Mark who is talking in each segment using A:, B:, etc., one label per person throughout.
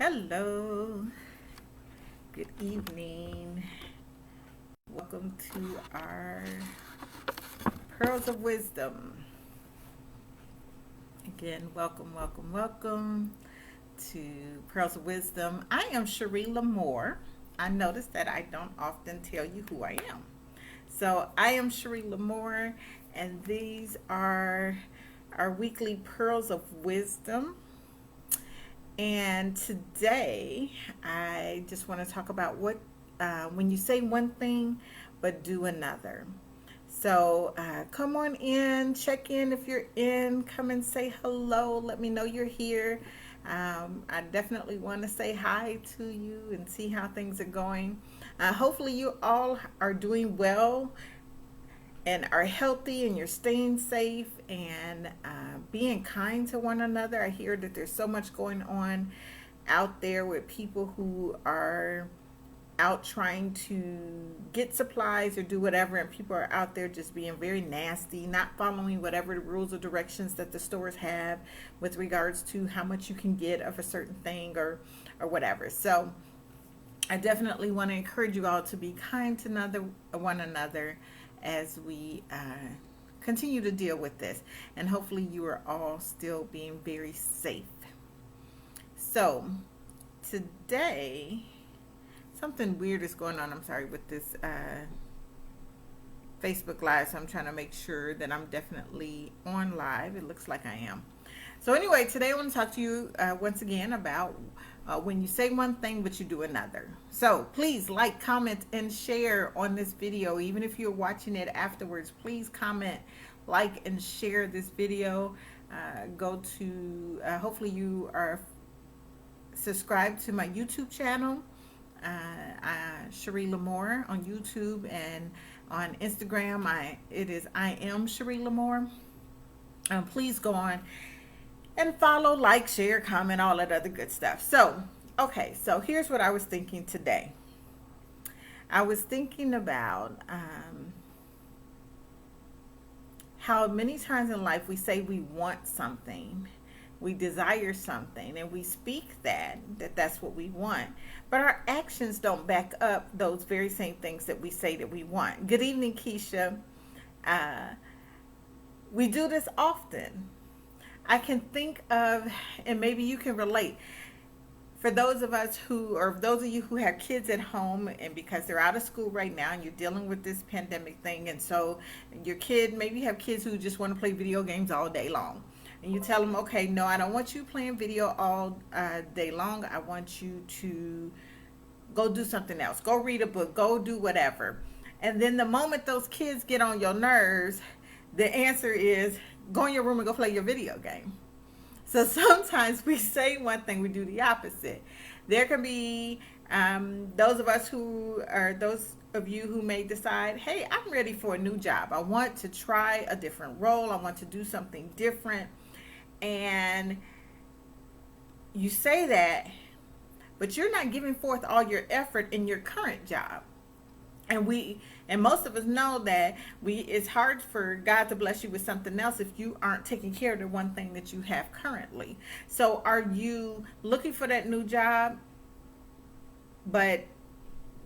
A: Hello, good evening. Welcome to our Pearls of Wisdom. Again, welcome to Pearls of Wisdom. I am Cherie Lamore. I noticed that I don't often tell you who I am. So I am Cherie Lamore, and these are our weekly Pearls of Wisdom. And today, I just want to talk about when you say one thing but do another. So come on in, check in if you're in, come and say hello. Let me know you're here. I definitely want to say hi to you and see how things are going. Hopefully, you all are doing well and are healthy and you're staying safe and being kind to one another. I hear that there's so much going on out there with people who are out trying to get supplies or do whatever, and people are out there just being very nasty, not following whatever the rules or directions that the stores have with regards to how much you can get of a certain thing or whatever. So I definitely want to encourage you all to be kind to one another as we continue to deal with this. And hopefully, you are all still being very safe. So, today, something weird is going on. I'm sorry, with this Facebook Live. So, I'm trying to make sure that I'm definitely on live. It looks like I am. So, anyway, today I want to talk to you once again about when you say one thing but you do another. So please like, comment, and share on this video. Even if you're watching it afterwards, please comment, like, and share this video. Go to, hopefully you are subscribed to my YouTube channel, Cherie Lamore on YouTube, and on Instagram, I am Cherie Lamore. Please go on and follow, like, share, comment, all that other good stuff. So, okay, so here's what I was thinking today. I was thinking about how many times in life we say we want something, we desire something, and we speak that's what we want. But our actions don't back up those very same things that we say that we want. Good evening, Keisha. We do this often. I can think of, and maybe you can relate, for those of us who, or those of you who have kids at home, and because they're out of school right now and you're dealing with this pandemic thing, and so your kid, maybe you have kids who just want to play video games all day long. And you tell them, okay, no, I don't want you playing video all day long. I want you to go do something else. Go read a book. Go do whatever. And then the moment those kids get on your nerves, the answer is go in your room and go play your video game. So sometimes we say one thing, we do the opposite. There can be those of you who may decide, hey, I'm ready for a new job. I want to try a different role. I want to do something different. And you say that, but you're not giving forth all your effort in your current job. And most of us know that it's hard for God to bless you with something else if you aren't taking care of the one thing that you have currently. So are you looking for that new job, but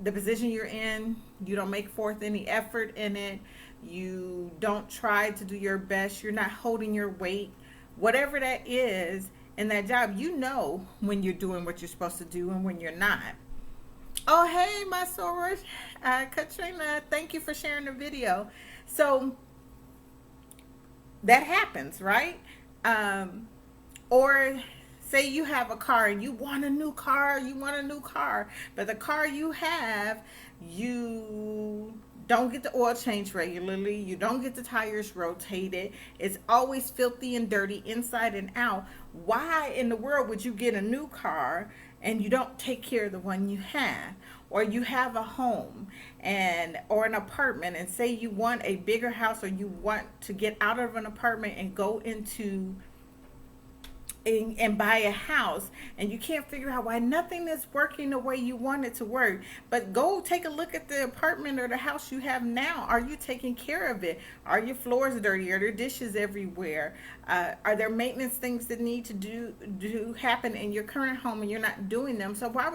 A: the position you're in, you don't make forth any effort in it, you don't try to do your best, you're not holding your weight, whatever that is in that job, you know when you're doing what you're supposed to do and when you're not. Oh, hey, my soror, Katrina, thank you for sharing the video. So that happens, right? Or say you have a car and you want a new car, but the car you have, you don't get the oil changed regularly, you don't get the tires rotated, it's always filthy and dirty inside and out. Why in the world would you get a new car and you don't take care of the one you have? Or you have a home or an apartment, and say you want a bigger house, or you want to get out of an apartment and go into and buy a house, and you can't figure out why nothing is working the way you want it to work. But go take a look at the apartment or the house you have now. Are you taking care of it? Are your floors dirty? Are there dishes everywhere? Are there maintenance things that need to do happen in your current home and you're not doing them? So why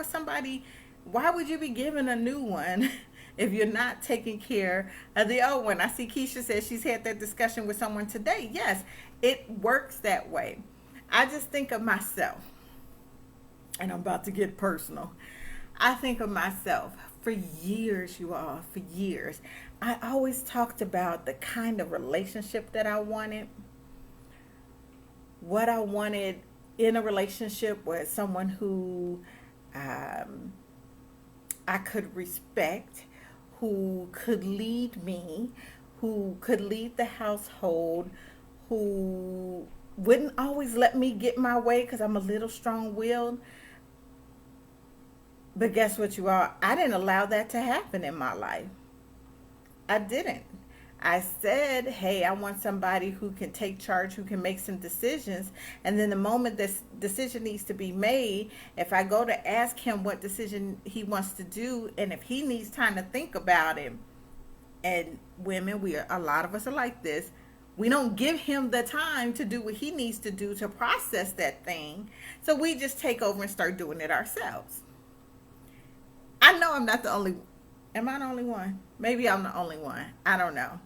A: would you be given a new one if you're not taking care of the old one? I see Keisha says she's had that discussion with someone today. Yes, it works that way. I just think of myself, and I'm about to get personal. I think of myself for years, you all, for years. I always talked about the kind of relationship that I wanted. What I wanted in a relationship was someone who I could respect, who could lead me, who could lead the household, who wouldn't always let me get my way because I'm a little strong-willed. But guess what, you all? I didn't allow that to happen in my life. I didn't. I said, hey, I want somebody who can take charge, who can make some decisions. And then the moment this decision needs to be made, if I go to ask him what decision he wants to do, and if he needs time to think about it, and women, a lot of us are like this, we don't give him the time to do what he needs to do to process that thing. So we just take over and start doing it ourselves. I know I'm not the only, am I the only one? Maybe I'm the only one. I don't know.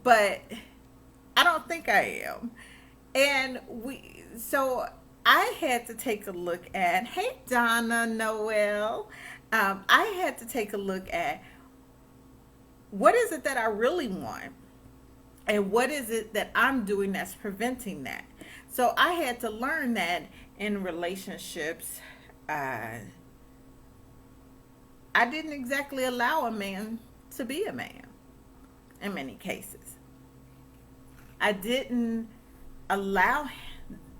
A: But I don't think I am. And so I had to take a look at, hey, Donna Noel. I had to take a look at what is it that I really want? And what is it that I'm doing that's preventing that? So I had to learn that in relationships, I didn't exactly allow a man to be a man in many cases. I didn't allow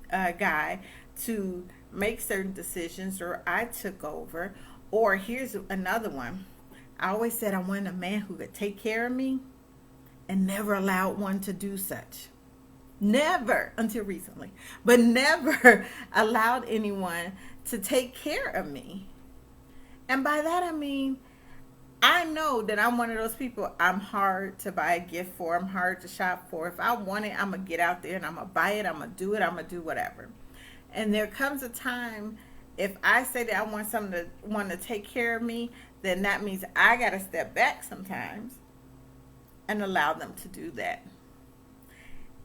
A: a guy to make certain decisions, or I took over. Or here's another one. I always said I wanted a man who could take care of me, and never allowed one to do such. Never, until recently, but never allowed anyone to take care of me. And by that I mean, I know that I'm one of those people, I'm hard to buy a gift for, I'm hard to shop for. If I want it, I'm going to get out there and I'm going to buy it, I'm going to do it, I'm going to do whatever. And there comes a time, if I say that I want someone to want to take care of me, then that means I got to step back sometimes and allow them to do that.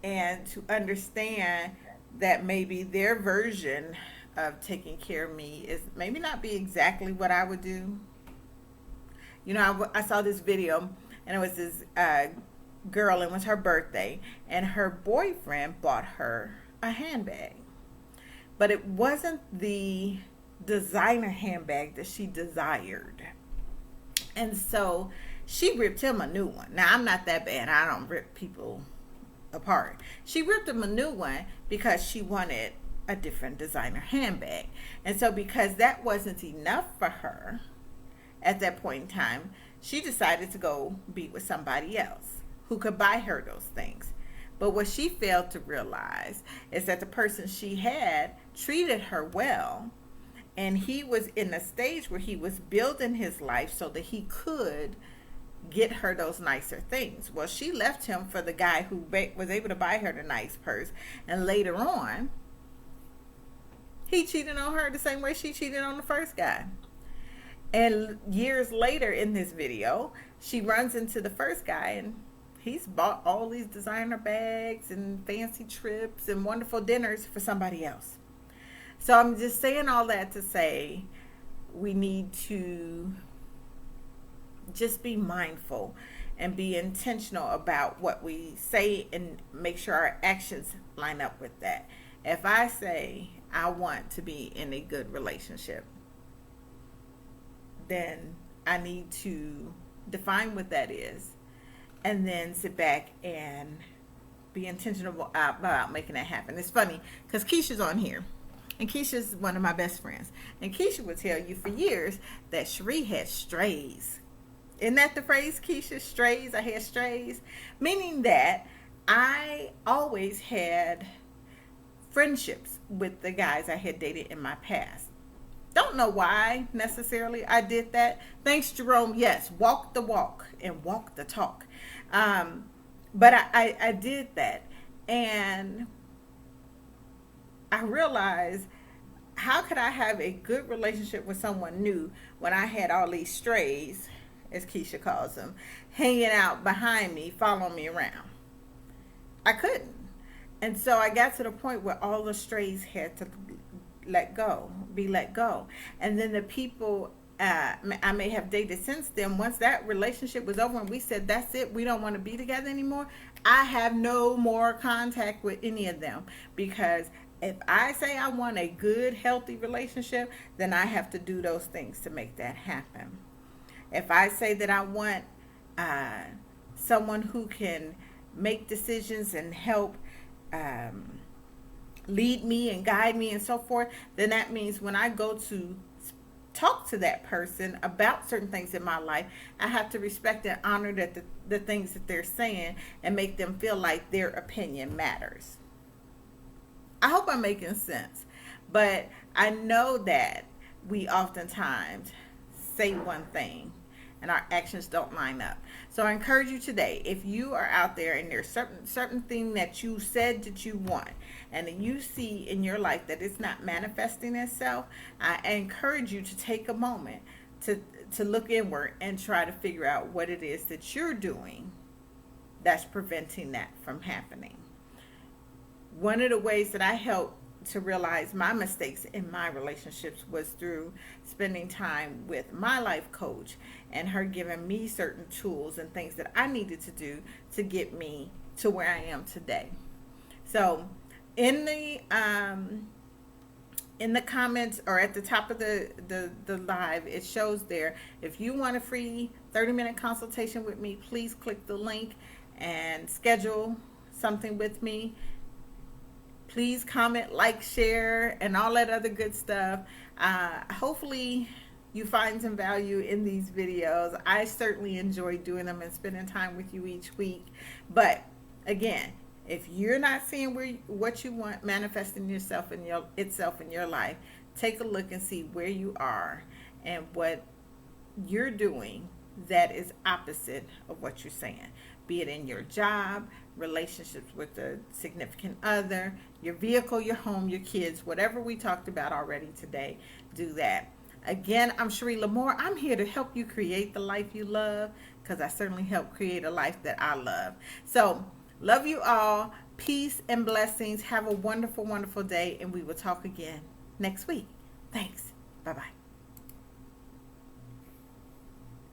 A: And to understand that maybe their version of taking care of me is maybe not be exactly what I would do. You know, I saw this video, and it was this girl, and it was her birthday, and her boyfriend bought her a handbag. But it wasn't the designer handbag that she desired. And so she ripped him a new one. Now, I'm not that bad. I don't rip people apart. She ripped him a new one because she wanted a different designer handbag. And so because that wasn't enough for her at that point in time, she decided to go be with somebody else who could buy her those things. But what she failed to realize is that the person she had treated her well, and he was in a stage where he was building his life so that he could get her those nicer things. Well, she left him for the guy who was able to buy her the nice purse, and later on, he cheated on her the same way she cheated on the first guy. And years later in this video, she runs into the first guy, and he's bought all these designer bags and fancy trips and wonderful dinners for somebody else. So I'm just saying all that to say we need to just be mindful and be intentional about what we say and make sure our actions line up with that. If I say I want to be in a good relationship, then I need to define what that is and then sit back and be intentional about making that happen. It's funny because Keisha's on here, and Keisha's one of my best friends, and Keisha would tell you for years that Cherie had strays. Isn't that the phrase, Keisha? Strays? I had strays. Meaning that I always had friendships with the guys I had dated in my past. Don't know why necessarily I did that. Thanks, Jerome. Yes, walk the walk and walk the talk. Um, but I did that. And I realized, how could I have a good relationship with someone new when I had all these strays, as Keisha calls them, hanging out behind me, following me around? I couldn't. And so I got to the point where all the strays had to be let go. And then the people I may have dated since then, once that relationship was over and we said, that's it, we don't want to be together anymore, I have no more contact with any of them. Because if I say I want a good, healthy relationship, then I have to do those things to make that happen. If I say that I want someone who can make decisions and help lead me and guide me and so forth, then that means when I go to talk to that person about certain things in my life, I have to respect and honor that the things that they're saying and make them feel like their opinion matters. I hope I'm making sense. But I know that we oftentimes say one thing and our actions don't line up. So I encourage you today, if you are out there and there's certain thing that you said that you want and you see in your life that it's not manifesting itself, I encourage you to take a moment to look inward and try to figure out what it is that you're doing that's preventing that from happening. One of the ways that I help to realize my mistakes in my relationships was through spending time with my life coach and her giving me certain tools and things that I needed to do to get me to where I am today. So in the comments or at the top of the live, it shows there, if you want a free 30-minute consultation with me, please click the link and schedule something with me. Please comment, like, share, and all that other good stuff. Hopefully you find some value in these videos. I certainly enjoy doing them and spending time with you each week. But again, if you're not seeing what you want manifesting itself in your life, take a look and see where you are and what you're doing that is opposite of what you're saying. Be it in your job, relationships with a significant other, your vehicle, your home, your kids, whatever we talked about already today, do that. Again, I'm Cherie Lamore. I'm here to help you create the life you love, because I certainly help create a life that I love. So, love you all. Peace and blessings. Have a wonderful, wonderful day, and we will talk again next week. Thanks. Bye-bye.